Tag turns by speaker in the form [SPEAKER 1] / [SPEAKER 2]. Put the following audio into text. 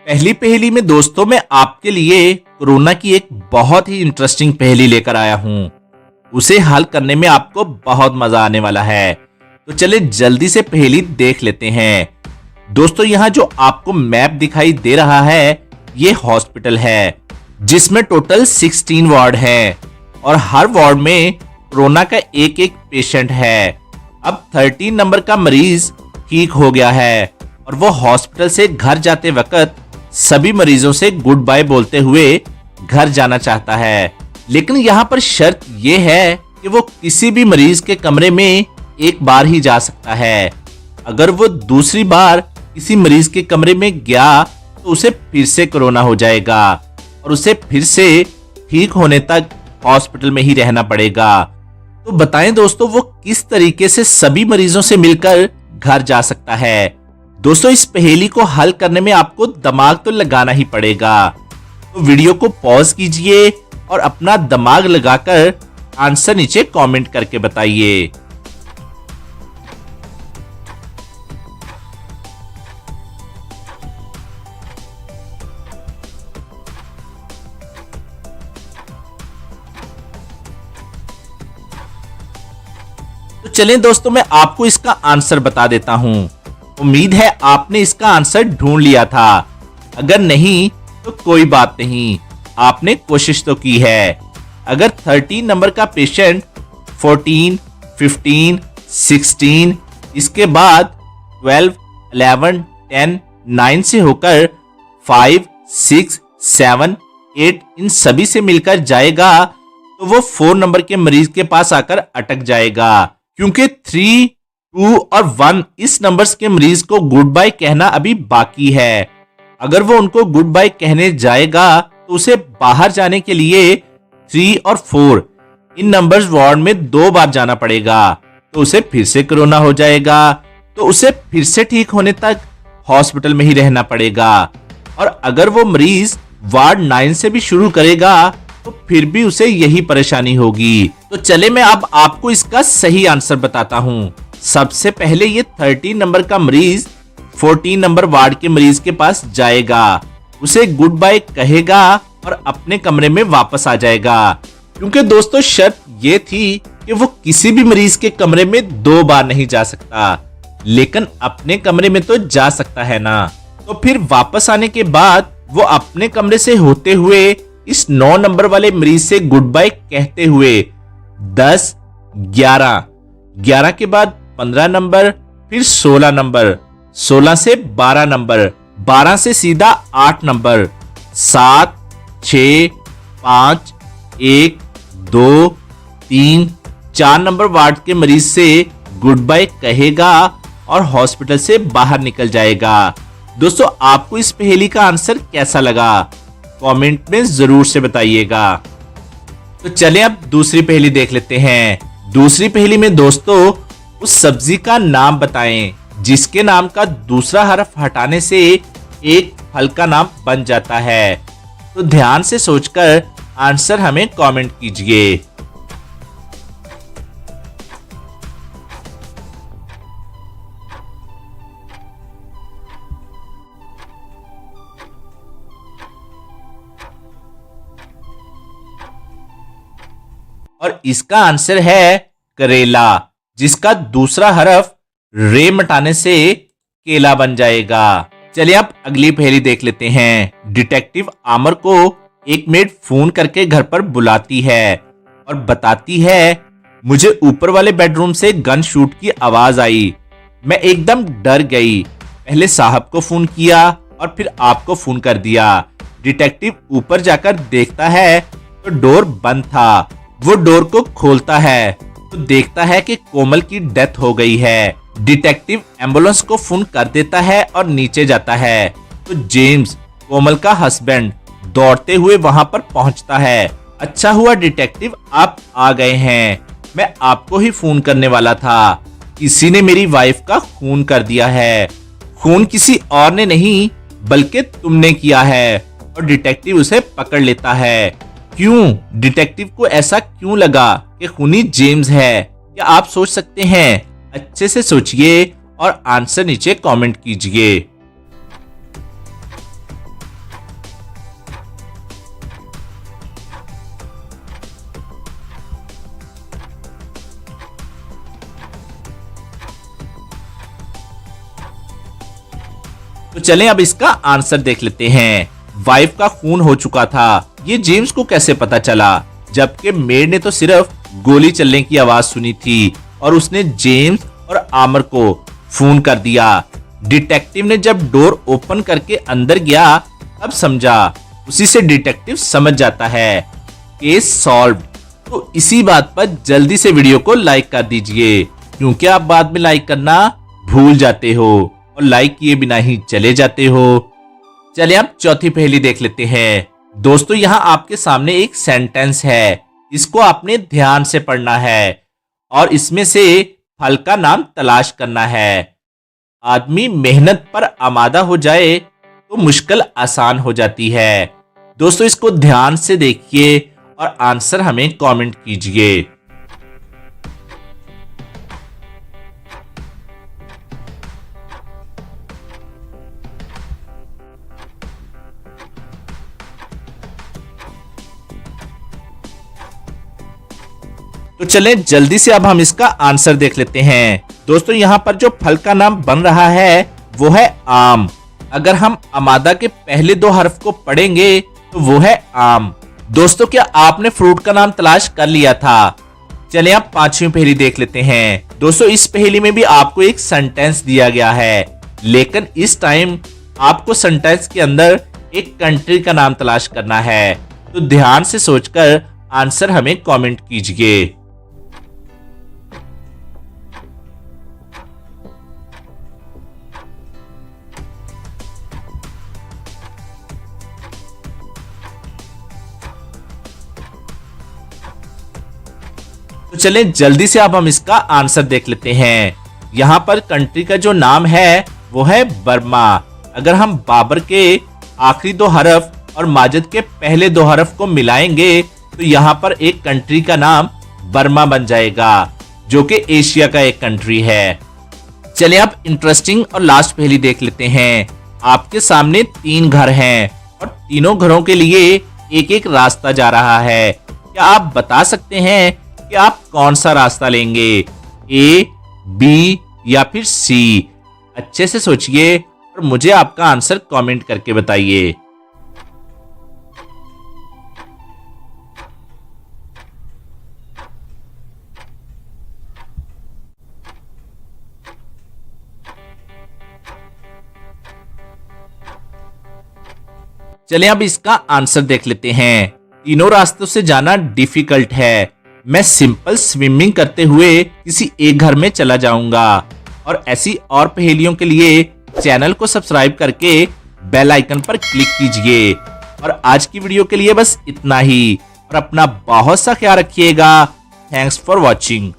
[SPEAKER 1] पहली पहेली में दोस्तों मैं आपके लिए कोरोना की एक बहुत ही इंटरेस्टिंग पहेली लेकर आया हूं। उसे हल करने में आपको बहुत मजा आने वाला है। तो चले जल्दी से पहेली देख लेते हैं। दोस्तों यहाँ जो आपको मैप दिखाई दे रहा है ये हॉस्पिटल है जिसमें टोटल 16 वार्ड है और हर वार्ड में कोरोना का एक एक पेशेंट है। अब 13 नंबर का मरीज ठीक हो गया है और वो हॉस्पिटल से घर जाते वक्त सभी मरीजों से गुड बाय बोलते हुए घर जाना चाहता है। लेकिन यहाँ पर शर्त ये है कि वो किसी भी मरीज के कमरे में एक बार ही जा सकता है। अगर वो दूसरी बार किसी मरीज के कमरे में गया तो उसे फिर से कोरोना हो जाएगा और उसे फिर से ठीक होने तक हॉस्पिटल में ही रहना पड़ेगा। तो बताएं दोस्तों वो किस तरीके से सभी मरीजों से मिलकर घर जा सकता है। दोस्तों इस पहेली को हल करने में आपको दिमाग तो लगाना ही पड़ेगा। तो वीडियो को पॉज कीजिए और अपना दिमाग लगाकर आंसर नीचे कमेंट करके बताइए। तो चलें दोस्तों मैं आपको इसका आंसर बता देता हूं। उम्मीद है आपने इसका आंसर ढूंढ लिया था। अगर नहीं तो कोई बात नहीं, आपने कोशिश तो की है। अगर 13 नंबर का पेशेंट 14, 15, 16 इसके बाद 12, 11, 10, 9 से होकर 5, 6, 7, 8 इन सभी से मिलकर जाएगा तो वो 4 नंबर के मरीज के पास आकर अटक जाएगा, क्योंकि 3, 2 और 1 इस नंबर्स के मरीज को गुड बाय कहना अभी बाकी है। अगर वो उनको गुड बाय कहने जाएगा तो उसे बाहर जाने के लिए 3 और 4 इन नंबर्स वार्ड में 2 बार जाना पड़ेगा, तो उसे फिर से कोरोना हो जाएगा, तो उसे फिर से ठीक होने तक हॉस्पिटल में ही रहना पड़ेगा। और अगर वो मरीज वार्ड 9 से भी शुरू करेगा तो फिर भी उसे यही परेशानी होगी। तो चले मैं अब आपको इसका सही आंसर बताता हूं। सबसे पहले ये 13 नंबर का मरीज 14 नंबर वार्ड के मरीज के पास जाएगा, उसे गुड बाय कहेगा और अपने कमरे में वापस आ जाएगा, क्योंकि दोस्तों शर्त ये थी कि वो किसी भी मरीज के कमरे में 2 बार नहीं जा सकता, लेकिन अपने कमरे में तो जा सकता है ना। तो फिर वापस आने के बाद वो अपने कमरे से होते हुए इस 9 नंबर वाले मरीज से गुड बाय कहते हुए 10, 11, 11 के बाद 15 नंबर, फिर 16 नंबर, 16 से 12 नंबर, 12 से सीधा 8 नंबर, 7, 6, 5, 1, 2, 3, 4 नंबर वार्ड के मरीज से गुड बाय कहेगा और हॉस्पिटल से बाहर निकल जाएगा। दोस्तों आपको इस पहेली का आंसर कैसा लगा कमेंट में जरूर से बताइएगा। तो चलें अब दूसरी पहेली देख लेते हैं। दूसरी पहेली में दोस्तों उस सब्जी का नाम बताएं जिसके नाम का दूसरा हर्फ हटाने से एक फल का नाम बन जाता है। तो ध्यान से सोचकर आंसर हमें कमेंट कीजिए। और इसका आंसर है करेला, जिसका दूसरा हर्फ रे मटाने से केला बन जाएगा। चलिए अब अगली पहेली देख लेते हैं। डिटेक्टिव आमर को एक मेड फोन करके घर पर बुलाती है और बताती है मुझे ऊपर वाले बेडरूम से गन शूट की आवाज आई। मैं एकदम डर गई, पहले साहब को फोन किया और फिर आपको फोन कर दिया। डिटेक्टिव ऊपर जाकर देखता है तो डोर बंद था। वो डोर को खोलता है तो देखता है कि कोमल की डेथ हो गई है। डिटेक्टिव एम्बुलेंस को फोन कर देता है और नीचे जाता है तो जेम्स कोमल का हस्बैंड दौड़ते हुए वहां पर पहुंचता है। अच्छा हुआ डिटेक्टिव आप आ गए हैं, मैं आपको ही फोन करने वाला था। किसी ने मेरी वाइफ का खून कर दिया है। खून किसी और ने नहीं बल्कि तुमने किया है। और डिटेक्टिव उसे पकड़ लेता है। क्यों? डिटेक्टिव को ऐसा क्यों लगा कि खूनी जेम्स है? क्या आप सोच सकते हैं? अच्छे से सोचिए और आंसर नीचे कमेंट कीजिए। तो चलें अब इसका आंसर देख लेते हैं। वाइफ का खून हो चुका था, ये जेम्स को कैसे पता चला? जबकि मेड ने तो सिर्फ गोली चलने की आवाज सुनी थी और उसने जेम्स और आमर को फोन कर दिया। डिटेक्टिव ने जब डोर ओपन करके अंदर गया तब समझा। उसी से डिटेक्टिव समझ जाता है, केस सॉल्व्ड। तो इसी बात पर जल्दी से वीडियो को लाइक कर दीजिए, क्योंकि आप बाद में लाइक करना भूल जाते हो और लाइक किए बिना ही चले जाते हो। चलिए अब चौथी पहेली देख लेते हैं। दोस्तों यहाँ आपके सामने एक सेंटेंस है, इसको आपने ध्यान से पढ़ना है और इसमें से फल का नाम तलाश करना है। आदमी मेहनत पर आमादा हो जाए तो मुश्किल आसान हो जाती है। दोस्तों इसको ध्यान से देखिए और आंसर हमें कमेंट कीजिए। तो चलें जल्दी से अब हम इसका आंसर देख लेते हैं। दोस्तों यहाँ पर जो फल का नाम बन रहा है वो है आम। अगर हम अमादा के पहले दो हर्फ को पढ़ेंगे तो वो है आम। दोस्तों क्या आपने फ्रूट का नाम तलाश कर लिया था? चलें अब पांचवी पहेली देख लेते हैं। दोस्तों इस पहेली में भी आपको एक सेंटेंस दिया गया है, लेकिन इस टाइम आपको सेंटेंस के अंदर एक कंट्री का नाम तलाश करना है। तो ध्यान से सोचकर आंसर हमें कमेंट कीजिए। तो चलें जल्दी से अब हम इसका आंसर देख लेते हैं। यहाँ पर कंट्री का जो नाम है वो है बर्मा। अगर हम बाबर के आखिरी दो हरफ और माजिद के पहले दो हरफ को मिलाएंगे तो यहाँ पर एक कंट्री का नाम बर्मा बन जाएगा, जो कि एशिया का एक कंट्री है। चलिए अब इंटरेस्टिंग और लास्ट पहेली देख लेते हैं। आपके सामने 3 घर हैं और तीनों घरों के लिए एक एक रास्ता जा रहा है। क्या आप बता सकते हैं कि आप कौन सा रास्ता लेंगे, ए, बी या फिर सी? अच्छे से सोचिए और मुझे आपका आंसर कमेंट करके बताइए। चलिए अब इसका आंसर देख लेते हैं। तीनों रास्तों से जाना डिफिकल्ट है। मैं सिंपल स्विमिंग करते हुए किसी एक घर में चला जाऊंगा। और ऐसी और पहेलियों के लिए चैनल को सब्सक्राइब करके बेल आइकन पर क्लिक कीजिए। और आज की वीडियो के लिए बस इतना ही और अपना बहुत सा ख्याल रखिएगा। Thanks for watching.